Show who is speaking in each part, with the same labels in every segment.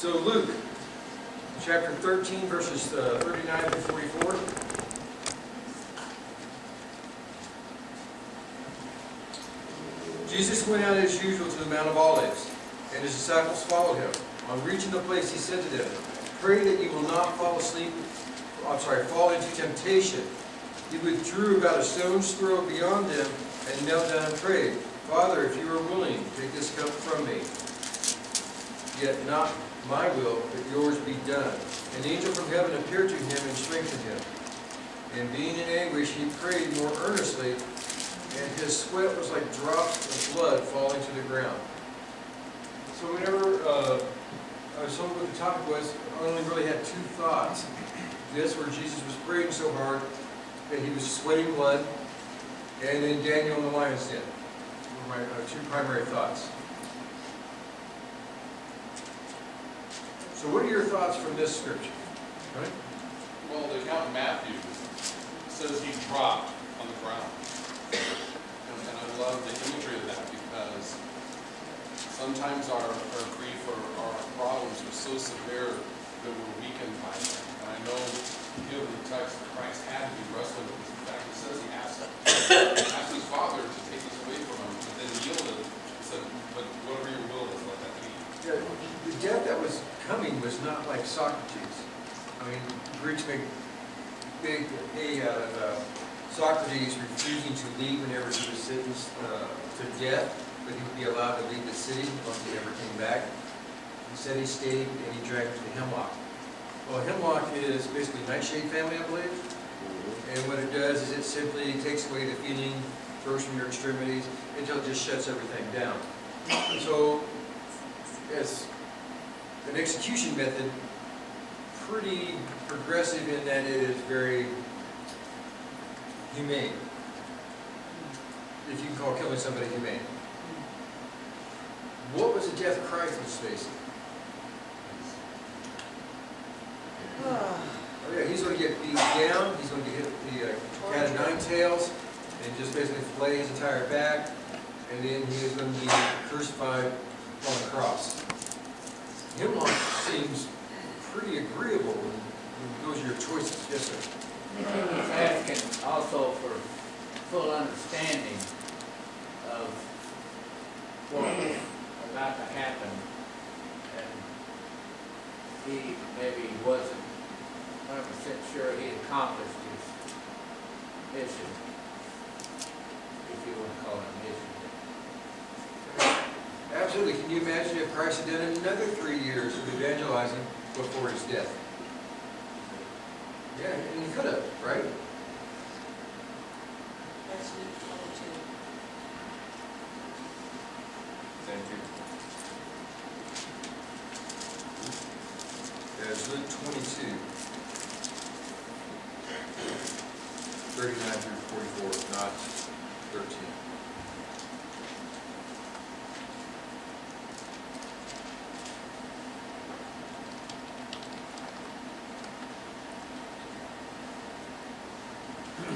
Speaker 1: So Luke, chapter 13, verses 39 through 44. Jesus went out as usual to the Mount of Olives, and his disciples followed him. On reaching the place, he said to them, "Pray that you will not fall into temptation." He withdrew about a stone's throw beyond them and knelt down and prayed, "Father, if you are willing, take this cup from me. Yet not my will, but yours be done." An angel from heaven appeared to him and strengthened him. And being in anguish, he prayed more earnestly, and his sweat was like drops of blood falling to the ground. So whenever I was told what the topic was, I only really had two thoughts. This, where Jesus was praying so hard that he was sweating blood, and then Daniel in the lion's den were my two primary thoughts. So what are your thoughts from this scripture? Right?
Speaker 2: Well, the account in Matthew says he dropped on the ground. And I love the imagery of that, because sometimes our grief or our problems are so severe that we're weakened by them. And I know, given the text, that Christ had to be wrestling with this. In fact, he says he asked his Father to take this away from him, but then yielded. He said, "But whatever your will is, let that be."
Speaker 1: Yeah, the death that was coming was not like Socrates. I mean, the Greeks make big hay out of Socrates refusing to leave whenever he was sentenced to death, but he would be allowed to leave the city once he ever came back. Instead, he stayed and he drank the hemlock. Well, hemlock is basically nightshade family, I believe. And what it does is it simply takes away the feeling, throws from your extremities, until it just shuts everything down. So, as an execution method, pretty progressive in that it is very humane. If you can call killing somebody humane. What was the death Christ was facing? Oh yeah, he's going to get beat down, he's going to get hit the cat of nine tails, and just basically fillet his entire back, and then he is going to be crucified on the cross. Hemlock seems pretty agreeable when those are your choices. Yes, sir.
Speaker 3: He was asking also for full understanding of what was about to happen, and he maybe wasn't 100% sure he accomplished his mission, if you want to call it a mission.
Speaker 1: Absolutely. Can you imagine if Christ had done another 3 years of evangelizing before his death? Yeah, and he could have, right?
Speaker 4: That's Luke 22.
Speaker 1: Thank you. There's Luke 22, 39 through 44, not 13.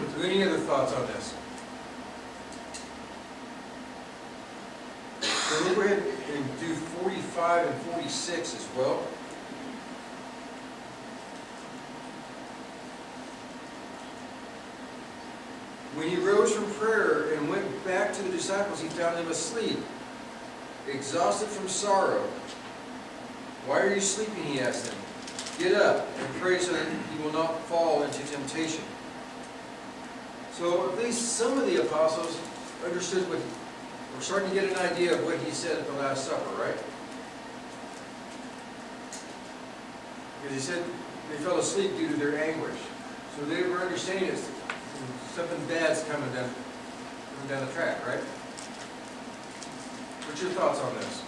Speaker 1: So any other thoughts on this? So we'll go ahead and do 45 and 46 as well. When he rose from prayer and went back to the disciples, he found them asleep, exhausted from sorrow. "Why are you sleeping?" he asked them. "Get up and pray so that you will not fall into temptation." So at least some of the apostles understood what, we're starting to get an idea of what he said at the Last Supper, right? Because he said they fell asleep due to their anguish. So they were understanding that something bad's coming down the track, right? What's your thoughts on this?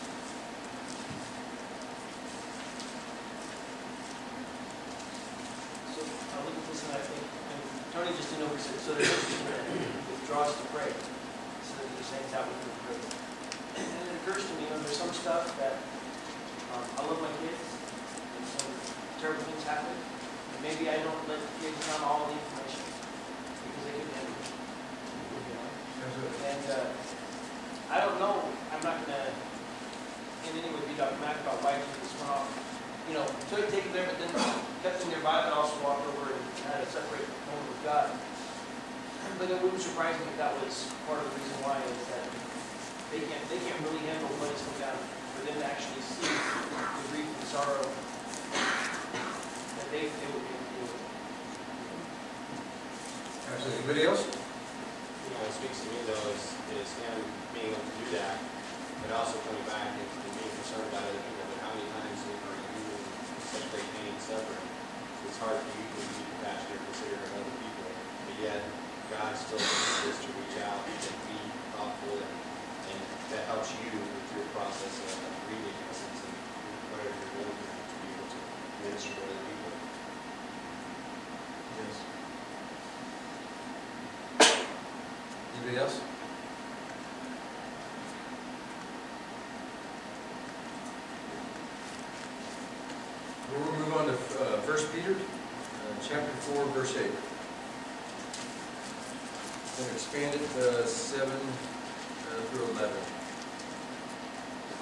Speaker 5: So I look at this and I think, and Tony just didn't know what he said, so there's withdraws to pray. So that you're saying that would be pray. And it occurs to me, there's some stuff that I love my kids, and some terrible things happen, and maybe I don't let the kids know all the information because they couldn't handle it. You know? And I don't know, I'm not going to in any way be dogmatic about why Jesus went off you know, took it there, but then kept them nearby, but also walked over and had a separate moment with God. But it wouldn't surprise me if that was part of the reason why, is that they can't really handle what is coming down, for them to actually see the grief and sorrow that they would be able to deal with.
Speaker 1: Absolutely. Anybody else?
Speaker 6: You know, what speaks to me though is him being able to do that, but also coming back and being concerned about other people. But how many times are you in such great pain and suffering? It's hard for you to be compassionate or considerate of other people, but yet God still wants us to reach out and be thoughtful, and that helps you with your process of grieving, in essence, and whatever you're going through, to be able to minister to other people.
Speaker 1: Yes. Anybody else? We'll move on to 1 Peter, chapter 4, verse 8. Then expand it 7 through 11.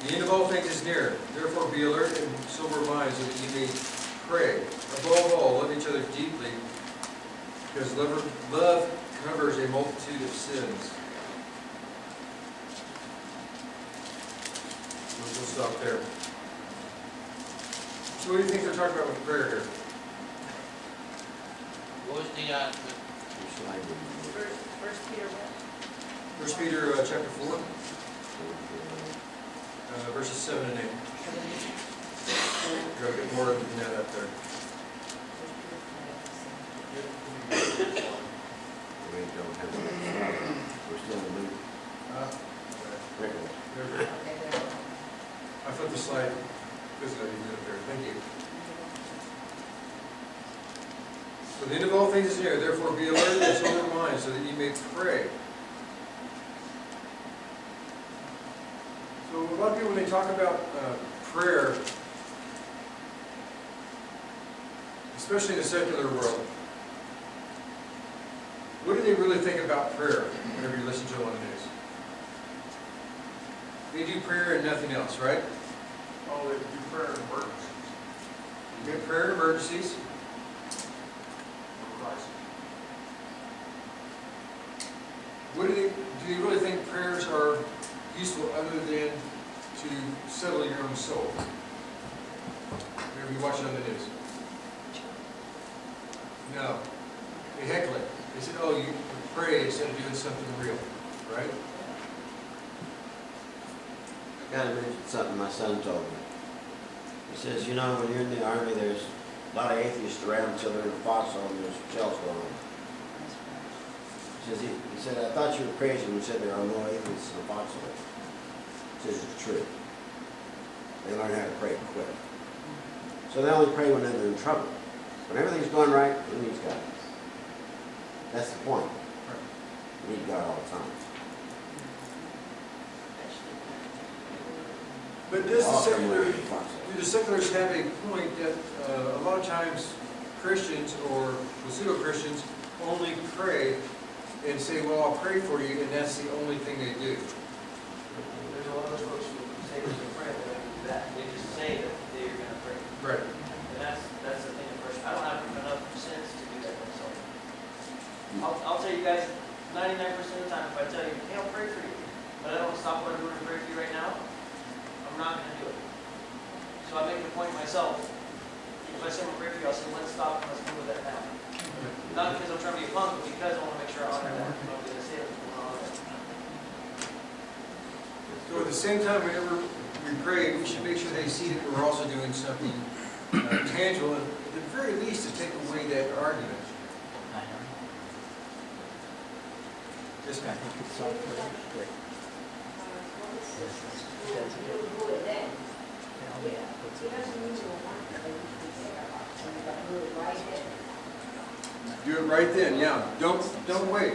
Speaker 1: The end of all things is near. Therefore be alert and sober minded, so that you may pray. Above all, love each other deeply, because love covers a multitude of sins. We'll stop there. So what do you think they're talking about with prayer here?
Speaker 3: What was the,
Speaker 4: First Peter what?
Speaker 1: 1 Peter chapter 4, verses 7 and 8. Got a bit more than that up there.
Speaker 7: We don't have a, we're still in the mood. Record.
Speaker 1: There.
Speaker 4: Okay, there.
Speaker 1: I flipped the slide because I didn't get it there. Thank you. So the end of all things is near. Therefore be alert and sober mind, so that you may pray. So a lot of people, when they talk about prayer, especially in the secular world, what do they really think about prayer whenever you listen to them on the news? They do prayer and nothing else, right?
Speaker 2: Oh, they do prayer in emergencies.
Speaker 1: You get prayer in emergencies. What do you really think prayers are useful other than to settle your own soul? Whenever you watch it on the news. No. They heckle it. They said, oh, you pray instead of doing something real, right?
Speaker 7: I gotta mention something my son told me. He says, you know, when you're in the Army, there's a lot of atheists around, so they're in a foxhole and there's shells going on. He said, I thought you were crazy when you said there are no atheists in the foxhole. He says, it's true. They learn how to pray quick. So they only pray when they're in trouble. When everything's going right, who needs God? That's the point. We need God all the time.
Speaker 1: But does the
Speaker 7: All come
Speaker 1: secular,
Speaker 7: around the foxhole.
Speaker 1: do the seculars have a point that a lot of times Christians or pseudo-Christians only pray and say, well, I'll pray for you, and that's the only thing they do?
Speaker 5: There's a lot of those folks who say they're going to pray, they don't do that. They just say that they're going to pray.
Speaker 1: Right.
Speaker 5: And that's the thing, first. I don't have enough sense to do that myself. I'll tell you guys, 99% of the time, if I tell you, hey, I'll pray for you, but I don't stop what I'm doing to pray for you right now, I'm not going to do it. So I make the point myself. If I say I'm going to pray for you, I'll say, let's stop and let's move with that now. Not because I'm trying to be a punk, but because I want to make sure I honor that. I'm going to say it, I honor that.
Speaker 1: So at the same time, whenever we pray, we should make sure they see that we're also doing something tangible, and at the very least to take away that argument. Yes, ma'am. Do it right then, yeah. Don't wait.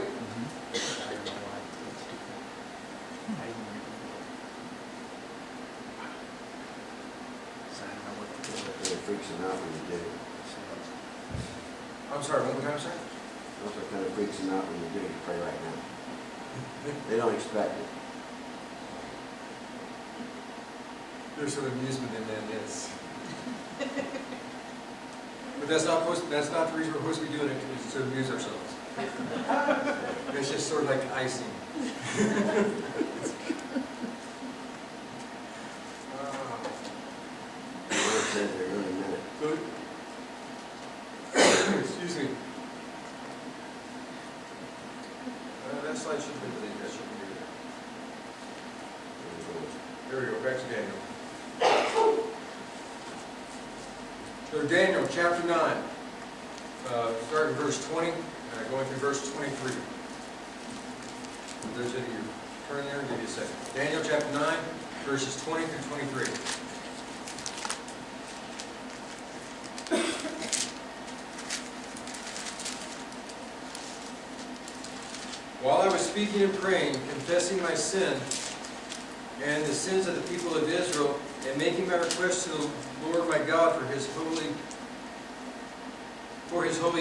Speaker 7: It freaks them out when you do.
Speaker 1: I'm sorry, one more time, sir?
Speaker 7: Also kind of freaks them out when you do. You pray right now. They don't expect it.
Speaker 1: There's some amusement in that, yes. But that's not the reason we're supposed to be doing it, is to amuse ourselves. It's just sort of like icing.
Speaker 7: It says they're in a minute.
Speaker 1: Excuse me. That slide should be deleted, that shouldn't be there. There we go, back to Daniel. So Daniel, chapter 9, starting verse 20, going through verse 23. For those of you turn there, give you a second. Daniel chapter 9, verses 20 through 23. While I was speaking and praying, confessing my sin and the sins of the people of Israel, and making my request to the Lord my God for his holy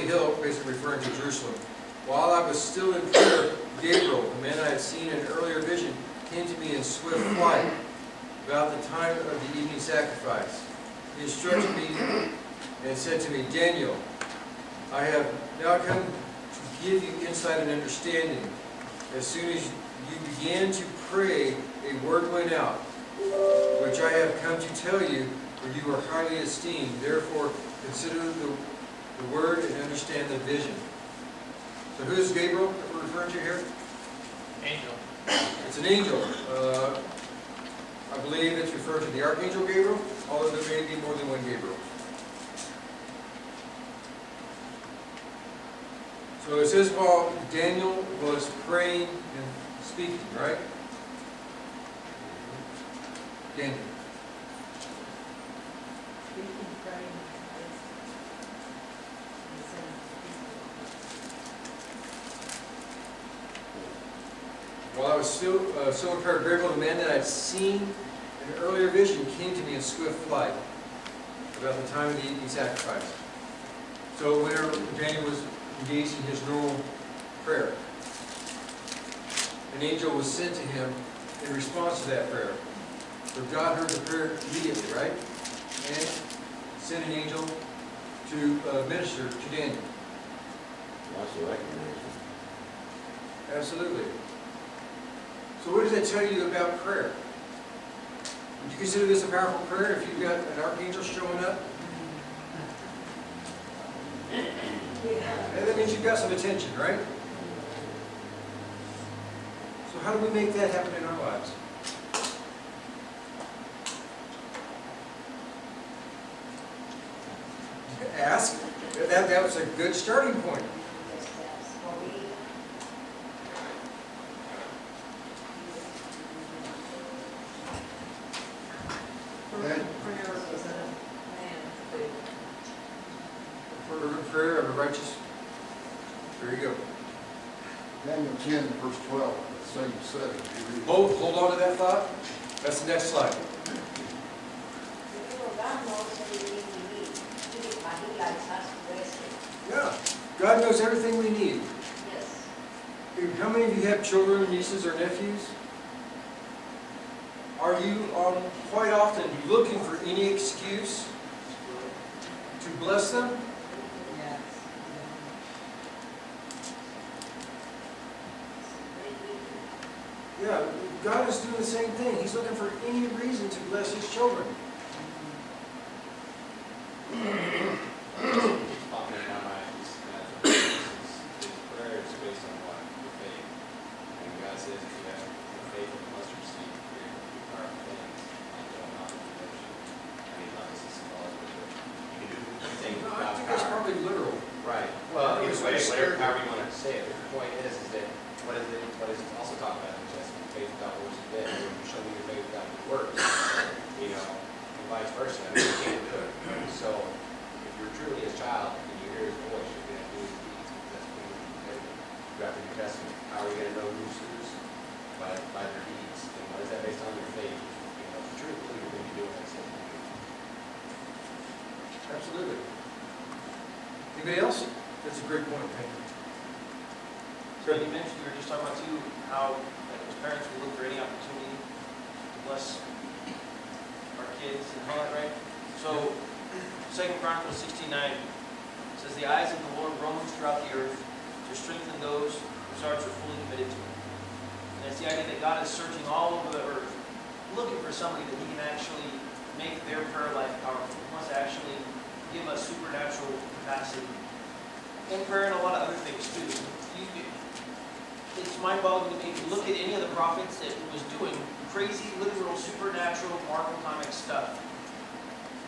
Speaker 1: hill, basically referring to Jerusalem. While I was still in prayer, Gabriel, the man I had seen in an earlier vision, came to me in swift flight about the time of the evening sacrifice. He instructed me and said to me, Daniel, I have now come to give you insight and understanding. As soon as you began to pray, a word went out, which I have come to tell you, for you are highly esteemed. Therefore, consider the word and understand the vision. So who is Gabriel that we're referring to here?
Speaker 5: Angel.
Speaker 1: It's an angel. I believe it's referred to the Archangel Gabriel, although there may be more than one Gabriel. So it says while Daniel was praying and speaking, right? Daniel.
Speaker 4: Speaking, praying,
Speaker 1: While I was still in prayer, Gabriel, the man that I had seen in an earlier vision, came to me in swift flight about the time of the evening sacrifice. So whenever Daniel was engaged in his normal prayer, an angel was sent to him in response to that prayer. So God heard the prayer immediately, right? And sent an angel to minister to Daniel.
Speaker 7: Also recognize
Speaker 1: Absolutely. So what does that tell you about prayer? Would you consider this a powerful prayer if you've got an archangel showing up? And that means you've got some attention, right? So how do we make that happen in our lives? Ask. That was a good starting point.
Speaker 4: prayer was a man who
Speaker 1: Fervent prayer of a righteous. There you go.
Speaker 8: Daniel 10, verse 12, the same setting. You read-
Speaker 1: Hold on to that thought. That's the next slide.
Speaker 4: God knows everything we need. He likes us to rest.
Speaker 1: Yeah. God knows everything we need.
Speaker 4: Yes.
Speaker 1: How many of you have children, nieces, or nephews? Are you quite often looking for any excuse to bless them?
Speaker 4: Yes.
Speaker 1: Yeah, God is doing the same thing. He's looking for any reason to bless his children.
Speaker 6: Popping in my mind, just is prayer is based on what? Your faith. And God says if you have faith in the mustard seed, you are things until not in the ocean. And He loves us all with it. You can do things with
Speaker 1: I
Speaker 6: God's
Speaker 1: think that's
Speaker 6: power.
Speaker 1: probably literal.
Speaker 6: Right. Well, either
Speaker 1: It's
Speaker 6: way,
Speaker 1: scary.
Speaker 6: however you want to say it, but the point is that what is it also talking about in the Testament? Faith without works is dead. You show me your faith without your works. You know, and vice versa. I mean, you can't do it. So if you're truly His child and you hear His voice, you're going to do His deeds. That's what you throughout the New Testament. How are we going to know who's whose? By their deeds. And what is that based on? Your faith. You know, if you're truly you're going to be doing that stuff.
Speaker 1: Absolutely. Anybody else? That's a great point. Thank you.
Speaker 5: So you mentioned, you were just talking about too, how like, as parents we look for any opportunity to bless our kids and all that, right? So Second Chronicles 16:9 says, "The eyes of the Lord roam throughout the earth to strengthen those whose hearts are fully committed to Him." And it's the idea that God is searching all over the earth, looking for somebody that He can actually make their prayer life powerful. He wants to actually give us supernatural capacity. And prayer and a lot of other things too. It's mind-boggling to me. If you look at any of the prophets that was doing crazy, literal, supernatural, Marvel comic stuff,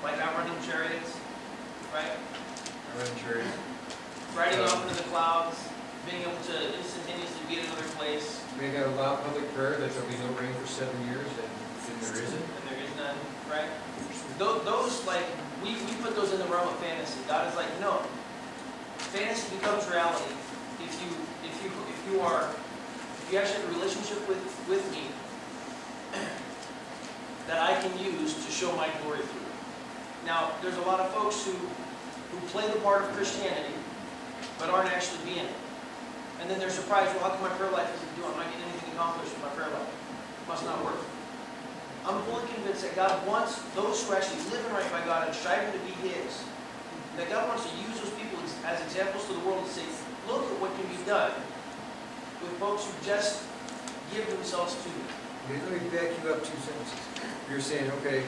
Speaker 5: like outrunning chariots, right? Riding off into the clouds, being able to instantaneously be at another place,
Speaker 1: Make out a loud public prayer that there'll be no rain for 7 years, and there isn't.
Speaker 5: and there is none, right? Those, like, we put those in the realm of fantasy. God is like, no. Fantasy becomes reality if you actually have a relationship with me that I can use to show my glory through. Now, there's a lot of folks who play the part of Christianity, but aren't actually being it. And then they're surprised, well, how come my prayer life isn't doing? I'm not getting anything accomplished with my prayer life. It must not work. I'm fully convinced that God wants those who are actually living right by God and striving to be His, that God wants to use those people as examples to the world and say, look at what can be done with folks who just give themselves to me.
Speaker 1: Okay, let me back you up 2 sentences. You're saying, okay,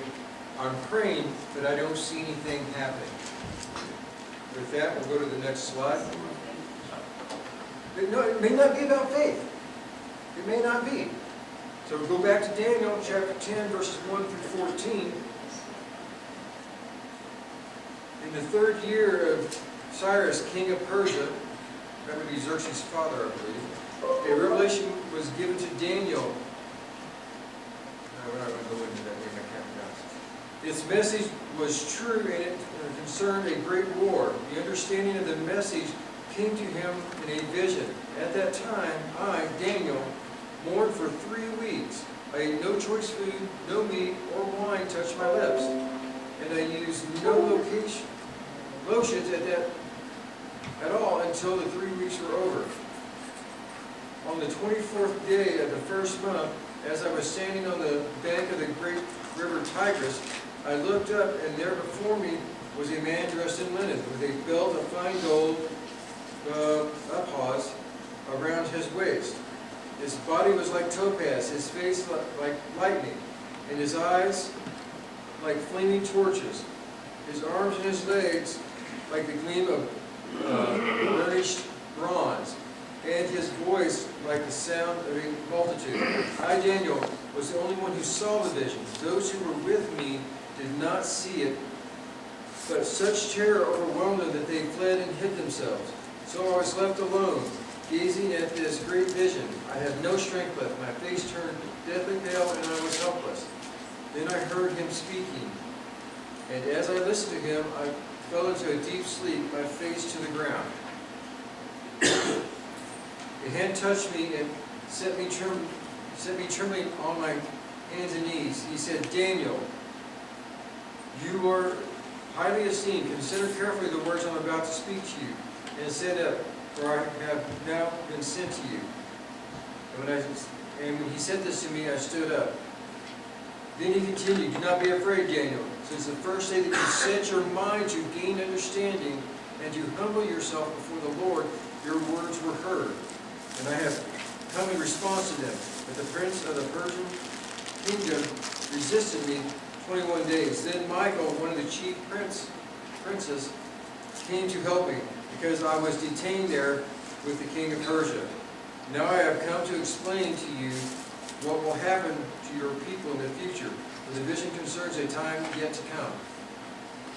Speaker 1: I'm praying, but I don't see anything happening. With that, we'll go to the next slide. No, it may not be about faith. It may not be. So we'll go back to Daniel chapter 10, verses 1 through 14. In the 3rd year of Cyrus, king of Persia, that would be Xerxes' father, I believe, a revelation was given to Daniel. No, we're not going to go into that name, I can't pronounce it. Its message was true and it concerned a great war. The understanding of the message came to him in a vision. At that time, I, Daniel, mourned for 3 weeks. I ate no choice food, no meat or wine touched my lips, and I used no lotions at all until the 3 weeks were over. On the 24th day of the 1st month, as I was standing on the bank of the great river Tigris, I looked up, and there before me was a man dressed in linen, with a belt of fine gold uphawse around his waist. His body was like topaz, his face like lightning, and his eyes like flaming torches. His arms and his legs like the gleam of burnished bronze, and his voice like the sound of a multitude. I, Daniel, was the only one who saw the vision. Those who were with me did not see it, but such terror overwhelmed them that they fled and hid themselves. So I was left alone, gazing at this great vision. I had no strength left. My face turned deathly pale, and I was helpless. Then I heard him speaking, and as I listened to him, I fell into a deep sleep, my face to the ground. A hand touched me and set me trembling on my hands and knees. He said, Daniel, you are highly esteemed. Consider carefully the words I'm about to speak to you, and sit up, for I have now been sent to you. And when he said this to me, I stood up. Then he continued, do not be afraid, Daniel. Since the first day that you set your mind to gain understanding and to humble yourself before the Lord, your words were heard. And I have come in response to them. But the prince of the Persian kingdom resisted me 21 days. Then Michael, one of the chief princes, came to help me, because I was detained there with the king of Persia. Now I have come to explain to you what will happen to your people in the future, for the vision concerns a time yet to come.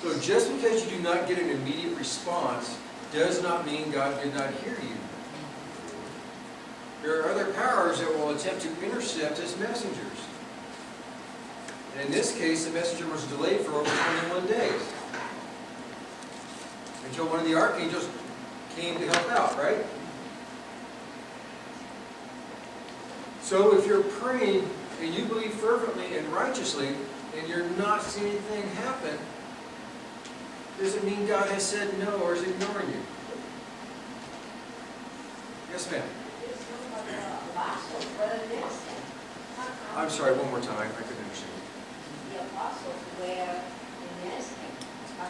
Speaker 1: So just because you do not get an immediate response does not mean God did not hear you. There are other powers that will attempt to intercept his messengers. And in this case, the messenger was delayed for over 21 days. Until one of the archangels came to help out, right? So if you're praying and you believe fervently and righteously, and you're not seeing anything happen, doesn't mean God has said no or is ignoring you. Yes, ma'am. I'm sorry, one more time. I couldn't understand.
Speaker 4: The apostles were the nesting. How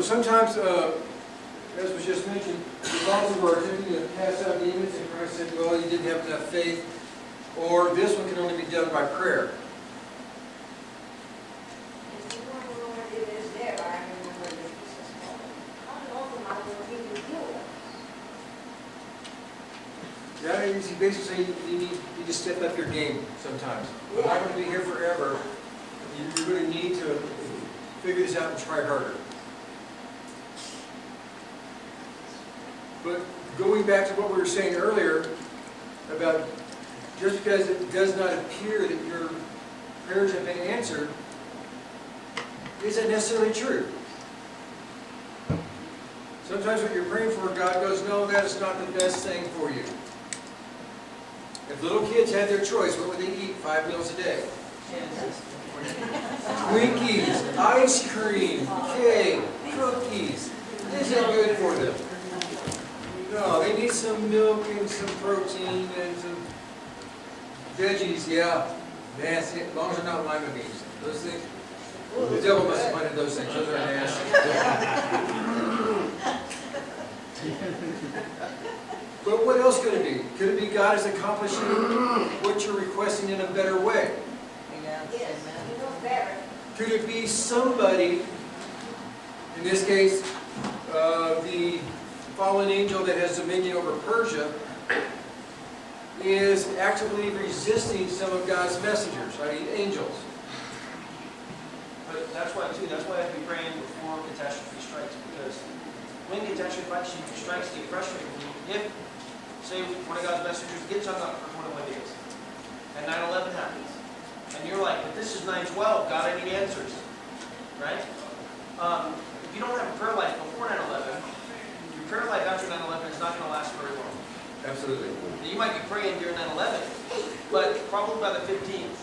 Speaker 1: sometimes, as was just mentioned, the apostles were attempting to cast out demons, and Christ said, well, you didn't have enough faith, or this one can only be done by prayer.
Speaker 4: And you don't know what it is there, I remember that Jesus told me, "Come over, I will give you healing."
Speaker 1: That is, he basically saying you need to step up your game sometimes. We're not going to be here forever. You're going to need to figure this out and try harder. But going back to what we were saying earlier about just because it does not appear that your prayers have been answered, isn't necessarily true. Sometimes what you're praying for, God goes, no, that is not the best thing for you. If little kids had their choice, what would they eat 5 meals a day? Twinkies, ice cream, cake, cookies. This isn't good for them. No, they need some milk and some protein and some veggies, yeah. Nasty, as long as they're not lima beans. Those things, the devil must have planted those things. Those are nasty. But what else could it be? Could it be God is accomplishing what you're requesting in a better way?
Speaker 4: Yes, you know better.
Speaker 1: Could it be somebody, in this case, the fallen angel that has dominion over Persia, is actively resisting some of God's messengers, i.e. angels?
Speaker 5: But that's why too, that's why I have to be praying before catastrophe strikes, because when catastrophe strikes, you get frustrated. If, say, one of God's messengers gets hung up for one of my days, and 9/11 happens, and you're like, but this is 9/12, God, I need answers, right? If you don't have a prayer life before 9/11, your prayer life after 9/11 is not going to last very long.
Speaker 1: Absolutely.
Speaker 5: You might be praying during 9/11, but probably by the 15th,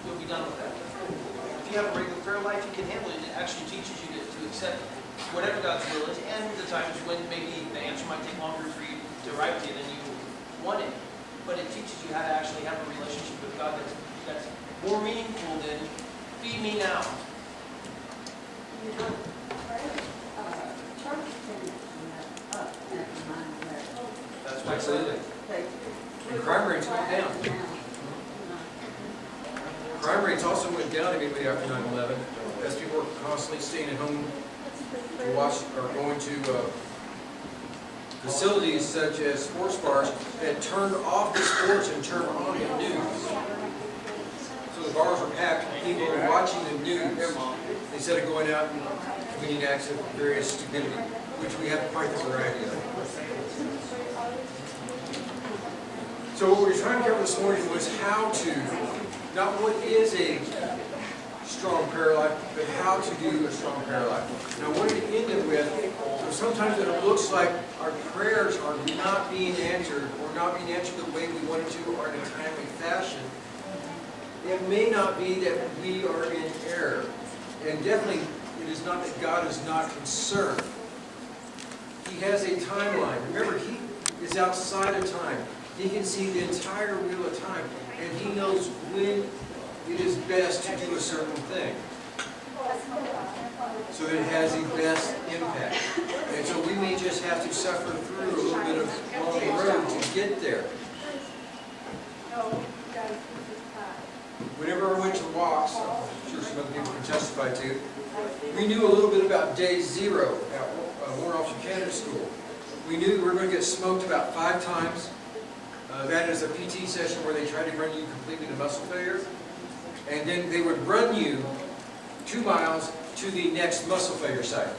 Speaker 5: you'll be done with that. If you have a regular prayer life, you can handle it. It actually teaches you to accept whatever God's will is, and the times when maybe the answer might take longer for you to arrive to you than you wanted. But it teaches you how to actually have a relationship with God that's more meaningful than feed me now.
Speaker 4: You know, church attendance went up after 9/11.
Speaker 5: That's why
Speaker 1: Absolutely. And crime rates went down. Crime rates also went down immediately after 9/11, as people were constantly staying at home to watch, or going to facilities such as sports bars that turned off the sports and turned on the news. So the bars were packed, people were watching the news instead of going out and committing acts of various stupidity, which we have quite the variety of. So what we're trying to cover this morning was how to, not what is a strong prayer life, but how to do a strong prayer life. Now I wanted to end it with, so sometimes it looks like our prayers are not being answered, or not being answered the way we wanted to, or in a timely fashion. It may not be that we are in error. And definitely, it is not that God is not concerned. He has a timeline. Remember, He is outside of time. He can see the entire wheel of time, and He knows when it is best to do a certain thing, so that it has the best impact. And so we may just have to suffer through a little bit of long road to get there. Whenever I went to walks, I'm sure some other people can testify to, we knew a little bit about day 0 at Warren Officer Candidate School. We knew we were going to get smoked about 5 times. That is a PT session where they try to run you completely to muscle failure. And then they would run you 2 miles to the next muscle failure site.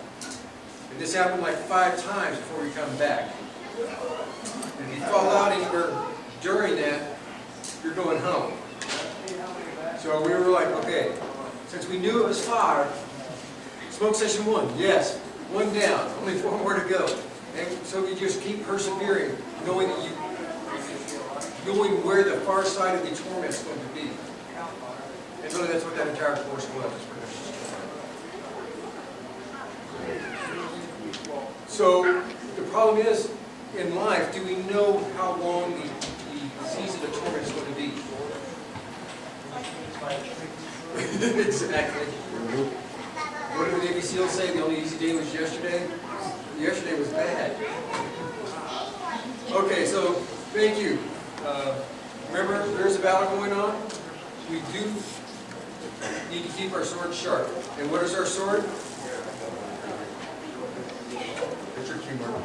Speaker 1: And this happened like 5 times before we come back. And if you fall out anywhere during that, you're going home. So we were like, okay, since we knew it was 5, smoke session 1, yes, 1 down, only 4 more to go. And so we just keep persevering, knowing that knowing where the far side of the torment is going to be. And really that's what that entire course was. So the problem is, in life, do we know how long the season of torment is going to be? Exactly. What did the Navy SEALs say? The only easy day was yesterday? Yesterday was bad. Okay, so, thank you. Remember, there's a battle going on. We do need to keep our sword sharp. And what is our sword? It's your cue, Mark.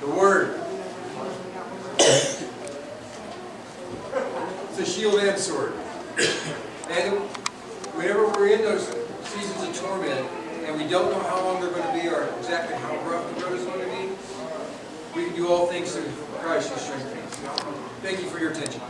Speaker 1: The Word. It's a shield and sword. And whenever we're in those seasons of torment, and we don't know how long they're going to be, or exactly how rough the road is going to be, we can do all things through Christ who strengthens us. Thank you for your attention.